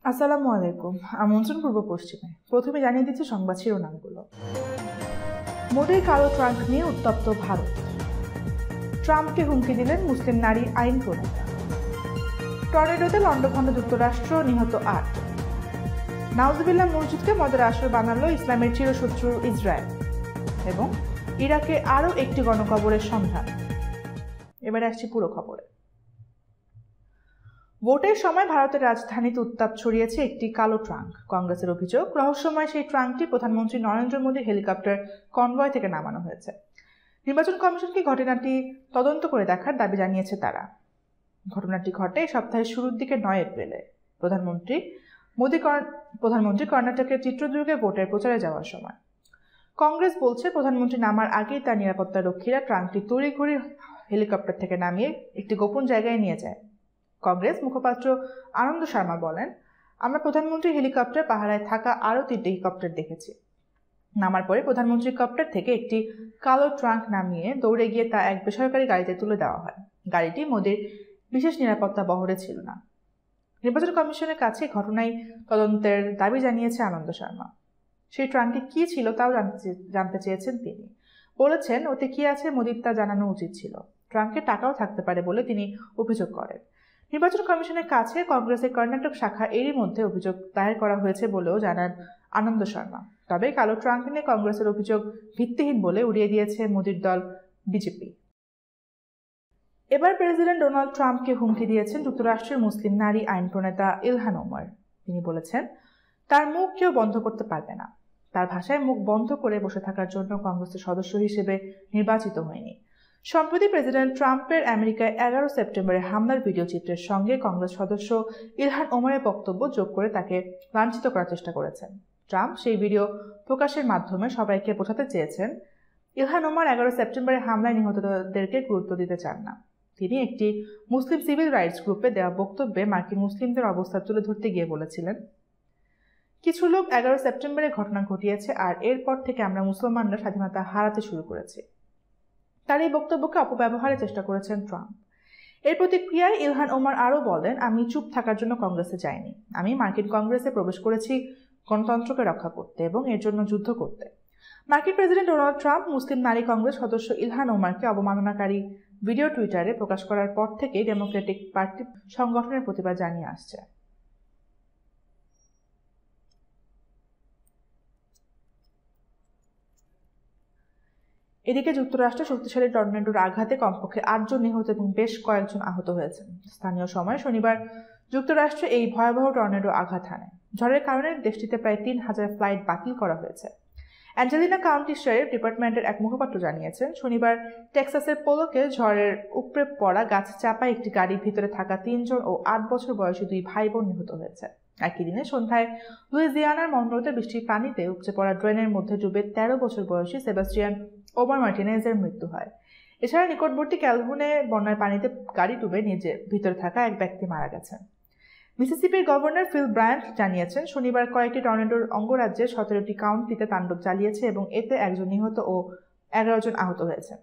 আসসালামু আলাইকুম। আমন্ত্রণ পূর্ব পশ্চিমে। প্রথমে জানিয়ে দিচ্ছি সংবাদ শিরোনামগুলো। মোদির কালো ট্রাঙ্ক নিয়ে উত্তপ্ত ভারত। ট্রাম্পকে হুমকি দিলেন মুসলিম নারী আইন প্রণেতা। টর্নেডোতে লন্ডভন্ড যুক্তরাষ্ট্র, নিহত ৮। নাউজুবিল্লাহ মসজিদকে মদের আসর বানালো ইসলামের চিরশত্রু ইসরায়েল। এবং ইরাকে আরও একটি গণকবরের সন্ধান। এবারে আসছি পুরো খবরে। ভোটের সময় ভারতের রাজধানীতে উত্তাপ ছড়িয়েছে একটি কালো ট্রাঙ্ক। কংগ্রেসের অভিযোগ, রহস্যময় সেই ট্রাঙ্কটি প্রধানমন্ত্রী নরেন্দ্র মোদীর হেলিকপ্টার কনভয় থেকে নামানো হয়েছে। নির্বাচন কমিশনকে ঘটনাটি তদন্ত করে দেখার দাবি জানিয়েছে তারা। ঘটনাটি ঘটে সপ্তাহের শুরুর দিকে ৯ এপ্রিলে। প্রধানমন্ত্রী কর্ণাটকের চিত্রদুর্গে ভোটের প্রচারে যাওয়ার সময়। কংগ্রেস বলছে প্রধানমন্ত্রী নামার আগেই তার নিরাপত্তা রক্ষীরা ট্রাঙ্কটি তড়িঘড়ি হেলিকপ্টার থেকে নামিয়ে একটি গোপন জায়গায় নিয়ে যায়। কংগ্রেস মুখপাত্র আনন্দ শর্মা বলেন, আমরা প্রধানমন্ত্রী হেলিকপ্টার পাহারায় থাকা আরও ৩টি হেলিকপ্টার দেখেছি। নামার পরে প্রধানমন্ত্রী হেলিকপ্টার থেকে একটি কালো ট্রাঙ্ক নামিয়ে দৌড়ে গিয়ে তা এক বেসরকারি গাড়িতে তুলে দেওয়া হয়। গাড়িটি মোদির বিশেষ নিরাপত্তা বহরে ছিল না। নির্বাচন কমিশনের কাছে ঘটনায় তদন্তের দাবি জানিয়েছে আনন্দ শর্মা। সেই ট্রাঙ্কে কি ছিল তাও জানতে চেয়েছেন তিনি। বলেছেন, ওতে কি আছে মোদির তা জানানো উচিত ছিল। ট্রাঙ্কে টাকাও থাকতে পারে বলে তিনি অভিযোগ করেন। নির্বাচন কমিশনের কাছে কংগ্রেসের কর্ণাটক শাখা এরই মধ্যে অভিযোগ দায়ের করা হয়েছে বলেও জানান আনন্দ শর্মা। তবে কালো ট্রাঙ্ক নিয়ে কংগ্রেসের অভিযোগ ভিত্তিহীন বলে উড়িয়ে দিয়েছে মোদির দল বিজেপি। এবার প্রেসিডেন্ট ডোনাল্ড ট্রাম্পকে হুমকি দিয়েছেন যুক্তরাষ্ট্রের মুসলিম নারী আইন প্রণেতা ইলহান ওমর। তিনি বলেছেন, তার মুখ কেউ বন্ধ করতে পারবে না। তার ভাষায় মুখ বন্ধ করে বসে থাকার জন্য কংগ্রেসের সদস্য হিসেবে নির্বাচিত হয়নি। সম্প্রতি প্রেসিডেন্ট ট্রাম্পের আমেরিকায় ১১ সেপ্টেম্বরে হামলার ভিডিও চিত্রের সঙ্গে কংগ্রেস সদস্য ইলহান ওমরের বক্তব্য যোগ করে তাকে লাঞ্ছিত করার চেষ্টা করেছেন। ট্রাম্প সেই ভিডিও প্রকাশের মাধ্যমে সবাইকে বোঝাতে চেয়েছেন, ইলহান ওমর ১১ সেপ্টেম্বরের হামলায় নিহতদেরকে গুরুত্ব দিতে চান না। তিনি একটি মুসলিম সিভিল রাইটস গ্রুপে দেওয়া বক্তব্যে মার্কিন মুসলিমদের অবস্থা তুলে ধরতে গিয়ে বলেছিলেন, কিছু লোক ১১ সেপ্টেম্বরে ঘটনা ঘটিয়েছে আর এরপর থেকে আমরা মুসলমানরা স্বাধীনতা হারাতে শুরু করেছি। তার এই বক্তব্যকে অপব্যবহারের চেষ্টা করেছেন ট্রাম্প। এর প্রতিক্রিয়ায় ইলহান ওমর আরও বলেন, আমি চুপ থাকার জন্য কংগ্রেসে যাইনি। আমি মার্কিন কংগ্রেসে প্রবেশ করেছি গণতন্ত্রকে রক্ষা করতে এবং এর জন্য যুদ্ধ করতে। মার্কিন প্রেসিডেন্ট ডোনাল্ড ট্রাম্প মুসলিম নারী কংগ্রেস সদস্য ইলহান ওমরকে অবমাননাকারী ভিডিও টুইটারে প্রকাশ করার পর থেকেই ডেমোক্রেটিক পার্টি সংগঠনের প্রতিবাদ জানিয়ে আসছে। এদিকে যুক্তরাষ্ট্রে শক্তিশালী টর্নেডোর আঘাতে কমপক্ষে ৮ জন নিহত এবং বেশ কয়েকজন আহত হয়েছেন। স্থানীয় সময় শনিবার যুক্তরাষ্ট্রে এই ভয়াবহ টর্নেডো আঘাত হানে। ঝড়ের কারণে দেশটিতে প্রায় ৩,০০০ ফ্লাইট বাতিল করা হয়েছে। অ্যাঞ্জেলিনা কাউন্টি শেরিফ ডিপার্টমেন্টের এক মুখপাত্র জানিয়েছেন, শনিবার টেক্সাসের পোলোকে ঝড়ের উপড়ে পড়া গাছ চাপায় একটি গাড়ির ভিতরে থাকা ৩ জন ও ৮ বছর বয়সী ২ ভাই বোন নিহত হয়েছে। একই দিনে সন্ধ্যায় লুইজিয়ানার মনরোতে বৃষ্টির পানিতে উপচে পড়া ড্রেনের মধ্যে ডুবে ১৩ বছর বয়সী সেবাস্টিয়ান ওমার মার্টিনেজের মৃত্যু হয়। এছাড়া নিকটবর্তী ক্যালহুনে বন্যার পানিতে গাড়ি ডুবে ভিতরে থাকা এক ব্যক্তি মারা গেছেন। মিসিসিপির গভর্নর ফিল ব্রায়ান্ট জানিয়েছেন, শনিবার কয়েকটি টর্নেডোর অঙ্গরাজ্যের ১৭টি কাউন্টিতে তাণ্ডব চালিয়েছে এবং এতে ১ জন নিহত ও ১১ জন আহত হয়েছে।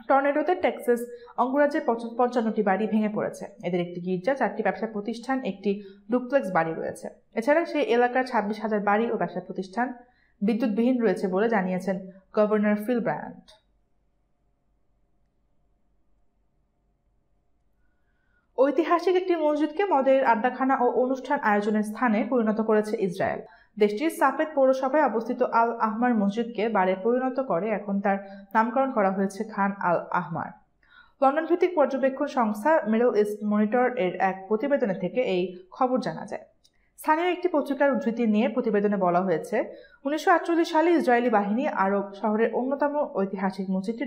টর্নেডোতে টেক্সাস অঙ্গরাজ্যের ৫৫টি বাড়ি ভেঙে পড়েছে। এদের একটি গির্জা, ৪টি ব্যবসা প্রতিষ্ঠান, একটি ডুপ্লেক্স বাড়ি রয়েছে। এছাড়া সেই এলাকার ২৬,০০০ বাড়ি ও ব্যবসা প্রতিষ্ঠান বিদ্যুৎবিহীন রয়েছে বলে জানিয়েছেন গভর্নর ফিল ব্রায়ান্ট। ঐতিহাসিক একটি মসজিদকে মদের আড্ডাখানা ও অনুষ্ঠান আয়োজনের স্থানে পরিণত করেছে ইসরায়েল। দেশটির সাফেদ পৌরসভায় অবস্থিত আল আহমার মসজিদকে বারে পরিণত করে এখন তার নামকরণ করা হয়েছে খান আল আহমার। লন্ডন ভিত্তিক পর্যবেক্ষণ সংস্থা মিডল ইস্ট মনিটর এর এক প্রতিবেদনে থেকে এই খবর জানা যায়। স্থানীয় একটি পত্রিকার উদ্ধৃতি নিয়ে প্রতিবেদনে বলা হয়েছে, ১৯৪৮ সালে ইসরায়েলি বাহিনী আরব শহরের অন্যতম ঐতিহাসিক মসজিদটি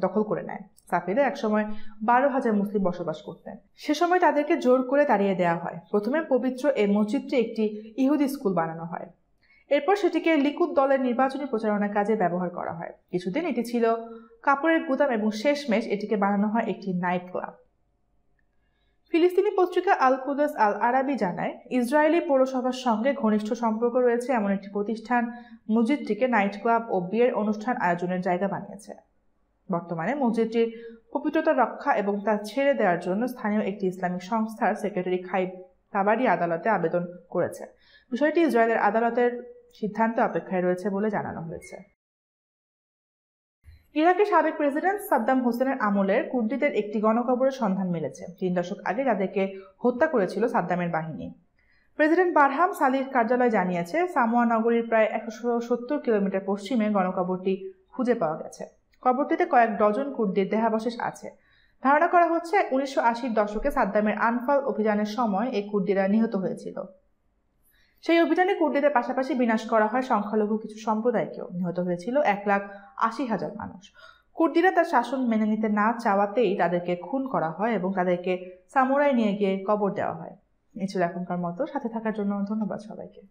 দখল করে নেয়। সাফেদে একসময় ১২,০০০ মুসলিম বসবাস করতেন। সে সময় তাদেরকে জোর করে তাড়িয়ে দেওয়া হয়। প্রথমে পবিত্র এই মসজিদটি একটি ইহুদি স্কুল বানানো হয়। এরপর সেটিকে লিকুদ দলের নির্বাচনী প্রচারণার কাজে ব্যবহার করা হয়। কিছুদিন এটি ছিল কাপড়ের গুদাম এবং শেষমেশ এটিকে বানানো হয় একটি নাইট ক্লাব। ফিলিস্তিনি পত্রিকা আল কুদস আল আরাবি জানায়, ইসরায়েলি পৌরসভার সঙ্গে ঘনিষ্ঠ সম্পর্ক রয়েছে এমন একটি প্রতিষ্ঠান মসজিদটিকে নাইট ক্লাব ও বিয়ের অনুষ্ঠান আয়োজনের জায়গা বানিয়েছে। বর্তমানে মসজিদটির পবিত্রতা রক্ষা এবং তা ছেড়ে দেওয়ার জন্য স্থানীয় একটি ইসলামিক সংস্থার সেক্রেটারি খাইব তাবারি আদালতে আবেদন করেছে। বিষয়টি ইসরায়েলের আদালতের সিদ্ধান্ত অপেক্ষায় রয়েছে বলে জানানো হয়েছে। ইরাকের সাবেক প্রেসিডেন্ট সাদ্দাম হোসেনের আমলের কুর্দিদের একটি গণকবরের সন্ধান মিলেছে। 3 দশক আগে তাদেরকে হত্যা করেছিল সাদ্দামের বাহিনী। প্রেসিডেন্ট বারহাম সালির কার্যালয় জানিয়েছে, সামোয়া নগরীর প্রায় 170 কিলোমিটার পশ্চিমে গণকবরটি খুঁজে পাওয়া গেছে। কবরটিতে কয়েক ডজন কুর্দির দেহাবশেষ আছে। ধারণা করা হচ্ছে 1980-র দশকে সাদ্দামের আনফাল অভিযানের সময় এই কুর্দিরা নিহত হয়েছিল। সেই অভিযানে কুর্দিদের পাশাপাশি বিনাশ করা হয় সংখ্যালঘু কিছু সম্প্রদায়কেও। নিহত হয়েছিল 1,80,000 মানুষ। কুর্দিরা তার শাসন মেনে নিতে না চাওয়াতেই তাদেরকে খুন করা হয় এবং তাদেরকে সামোরায় নিয়ে গিয়ে কবর দেওয়া হয়। এই ছিল এখনকার মতো। সাথে থাকার জন্য ধন্যবাদ সবাইকে।